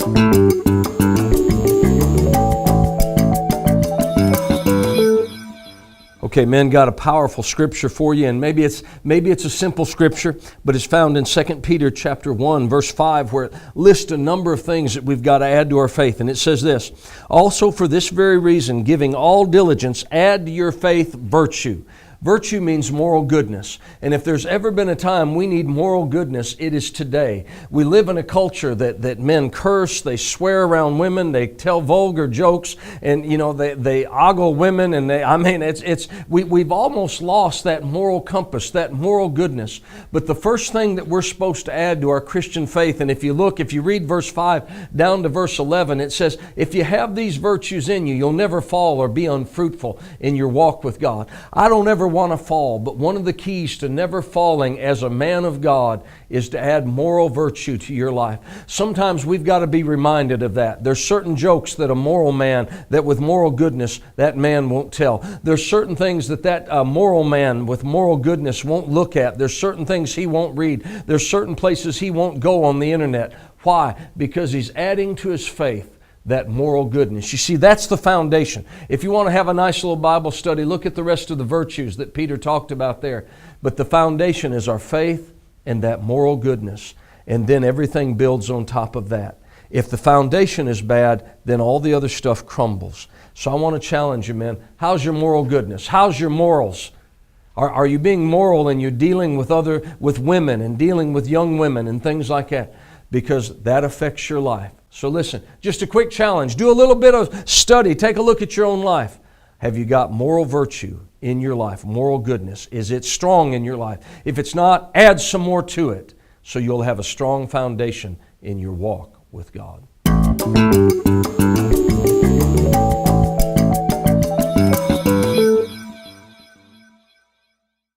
Okay, men, got a powerful scripture for you, and maybe it's a simple scripture, but it's found in 2 Peter chapter 1, verse 5, where it lists a number of things that we've got to add to our faith. And it says this: "Also for this very reason, giving all diligence, add to your faith virtue." Virtue means moral goodness. And if there's ever been a time we need moral goodness, it is today. We live in a culture that men curse, they swear around women, they tell vulgar jokes, and they ogle women, and we've almost lost that moral compass, that moral goodness. But the first thing that we're supposed to add to our Christian faith, and if you read verse 5 down to verse 11, it says, if you have these virtues in you, you'll never fall or be unfruitful in your walk with God. I don't ever want to fall, but one of the keys to never falling as a man of God is to add moral virtue to your life. Sometimes we've got to be reminded of that. There's certain jokes that a moral man, that with moral goodness, that man won't tell. There's certain things that moral man with moral goodness won't look at. There's certain things he won't read. There's certain places he won't go on the internet. Why? Because he's adding to his faith that moral goodness. You see, that's the foundation. If you want to have a nice little Bible study, look at the rest of the virtues that Peter talked about there. But the foundation is our faith and that moral goodness. And then everything builds on top of that. If the foundation is bad, then all the other stuff crumbles. So I want to challenge you, men. How's your moral goodness? How's your morals? Are you being moral and you're dealing with women and dealing with young women and things like that? Because that affects your life. So listen, just a quick challenge. Do a little bit of study. Take a look at your own life. Have you got moral virtue in your life? Moral goodness? Is it strong in your life? If it's not, add some more to it so you'll have a strong foundation in your walk with God.